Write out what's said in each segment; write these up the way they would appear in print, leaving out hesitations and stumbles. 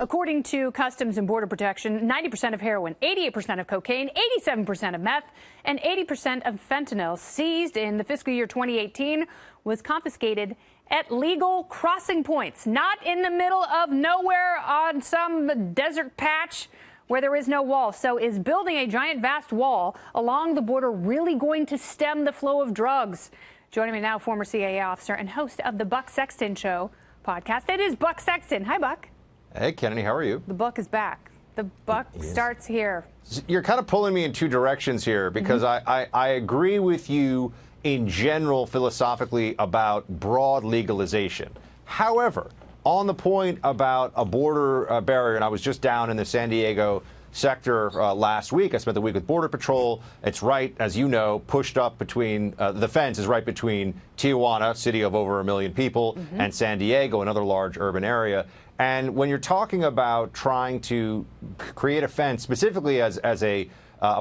According to Customs and Border Protection, 90% of heroin, 88% of cocaine, 87% of meth, and 80% of fentanyl seized in the fiscal year 2018 was confiscated at legal crossing points, not in the middle of nowhere on some desert patch where there is no wall. So is building a giant, vast wall along the border really going to stem the flow of drugs? Joining me now, former CIA officer and host of the Buck Sexton Show podcast. It is Buck Sexton. Hi, Buck. Hey, Kennedy, how are you? The buck is back. The buck starts here. You're kind of pulling me in two directions here because I agree with you in general philosophically about broad legalization. However, on the point about a border barrier, and I was just down in the San Diego sector last week. I spent the week with Border Patrol. It's right, as you know, pushed up between, the fence is right between Tijuana, city of over 1 million people, and San Diego, another large urban area. And when you're talking about trying to create a fence, specifically as a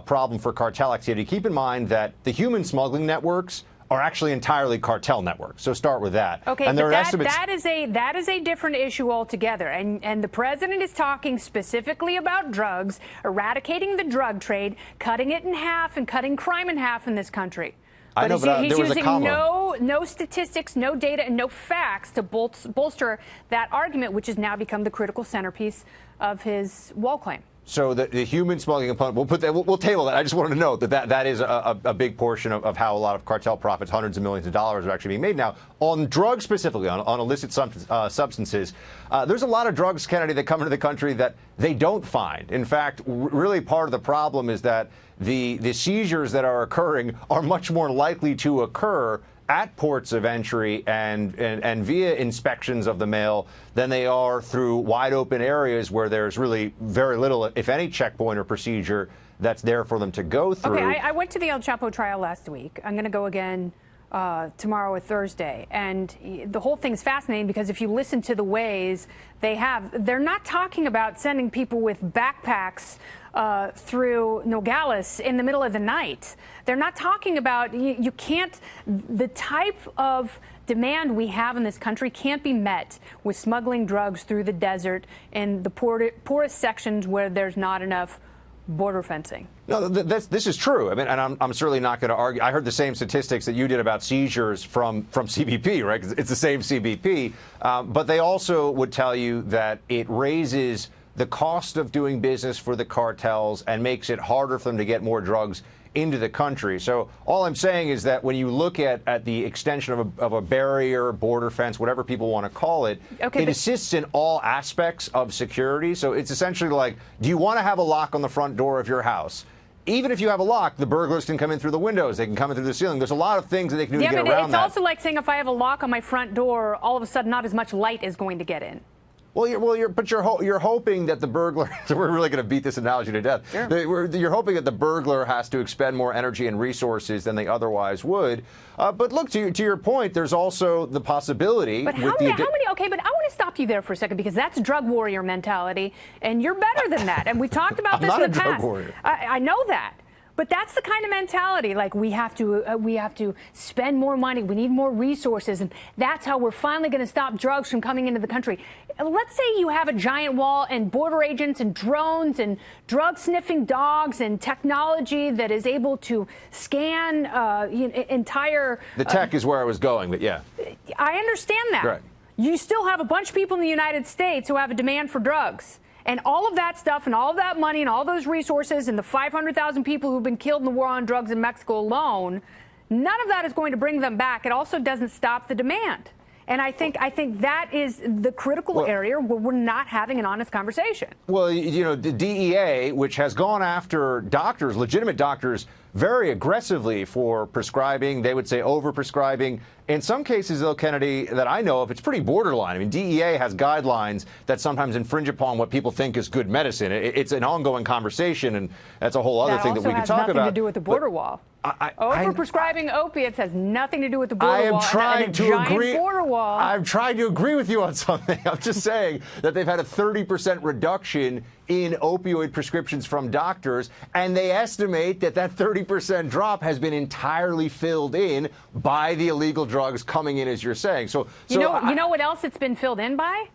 problem for cartel activity, keep in mind that the human smuggling networks are actually entirely cartel networks. So start with that. Okay, and but that is a different issue altogether. And the president is talking specifically about drugs, eradicating the drug trade, cutting it in half, and cutting crime in half in this country. I know, but he's there was a using comma. no statistics, no data, and no facts to bolster that argument, which has now become the critical centerpiece of his wall claim. So the human smuggling component, we'll table that. I just wanted to note that is a big portion of how a lot of cartel profits, hundreds of millions of dollars, are actually being made now. On drugs specifically, on illicit substances, there's a lot of drugs, Kennedy, that come into the country that they don't find. In fact, really part of the problem is that the seizures that are occurring are much more likely to occur at ports of entry and via inspections of the mail than they are through wide open areas where there's really very little, if any, checkpoint or procedure that's there for them to go through. Okay, I went to the El Chapo trial last week. I'm going to go again tomorrow or Thursday. And the whole thing's fascinating because if you listen to the ways they're not talking about sending people with backpacks through Nogales in the middle of the night. They're not talking about, you can't, the type of demand we have in this country can't be met with smuggling drugs through the desert in the poorest sections where there's not enough border fencing. No, this is true. I mean, and I'm certainly not going to argue. I heard the same statistics that you did about seizures from CBP, right? 'Cause it's the same CBP. But they also would tell you that it raises the cost of doing business for the cartels and makes it harder for them to get more drugs into the country. So all I'm saying is that when you look at the extension of a barrier, border fence, whatever people want to call it, it assists in all aspects of security. So it's essentially like, do you want to have a lock on the front door of your house? Even if you have a lock, the burglars can come in through the windows. They can come in through the ceiling. There's a lot of things that they can do to get around that. Yeah, but it's also like saying if I have a lock on my front door, all of a sudden not as much light is going to get in. Well, you're hoping that the burglar. So we're really going to beat this analogy to death. Sure. You're hoping that the burglar has to expend more energy and resources than they otherwise would. But look, to your point, there's also the possibility. But how many? Okay, but I want to stop you there for a second because that's drug warrior mentality, and you're better than that. And we talked about this in the past. I'm not a drug warrior. I know that. But that's the kind of mentality, like we have to spend more money, we need more resources, and that's how we're finally going to stop drugs from coming into the country. Let's say you have a giant wall and border agents and drones and drug-sniffing dogs and technology that is able to scan entire... The tech is where I was going, but yeah. I understand that. Right. You still have a bunch of people in the United States who have a demand for drugs. And all of that stuff and all of that money and all those resources and the 500,000 people who've been killed in the war on drugs in Mexico alone, none of that is going to bring them back. It also doesn't stop the demand. And I think that is the critical area where we're not having an honest conversation. Well, you know, the DEA, which has gone after doctors, legitimate doctors, very aggressively for prescribing, they would say over-prescribing. In some cases, though, Kennedy, that I know of, it's pretty borderline. I mean, DEA has guidelines that sometimes infringe upon what people think is good medicine. It's an ongoing conversation, and that's a whole other thing that we can talk about. That also has nothing to do with the border wall. Over-prescribing opiates has nothing to do with the border wall. I'm trying to agree with you on something. I'm just saying that they've had a 30% reduction in opioid prescriptions from doctors, and they estimate that 30% drop has been entirely filled in by the illegal drugs coming in, as you're saying. So you know what else it's been filled in by?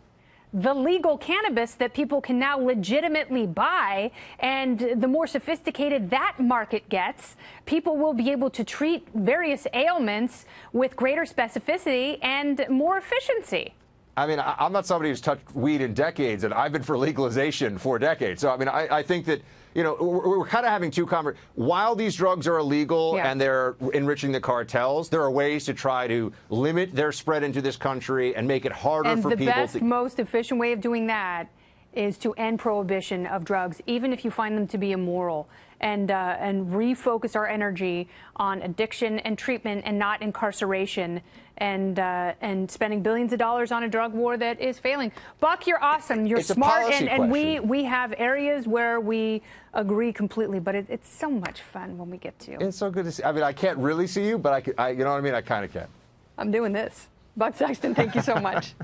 the legal cannabis that people can now legitimately buy. And the more sophisticated that market gets, people will be able to treat various ailments with greater specificity and more efficiency. I mean, I'm not somebody who's touched weed in decades, and I've been for legalization for decades. So, I mean, I think that, you know, we're kind of having two conversations. While these drugs are illegal and they're enriching the cartels, there are ways to try to limit their spread into this country and make it harder for people to... And the best, most efficient way of doing that is to end prohibition of drugs, even if you find them to be immoral, and refocus our energy on addiction and treatment and not incarceration and spending billions of dollars on a drug war that is failing. Buck, you're awesome. You're smart, and we have areas where we agree completely, but it's so much fun when we get to. It's so good to see. I mean, I can't really see you, but you know what I mean? I kind of can. I'm doing this. Buck Sexton, thank you so much.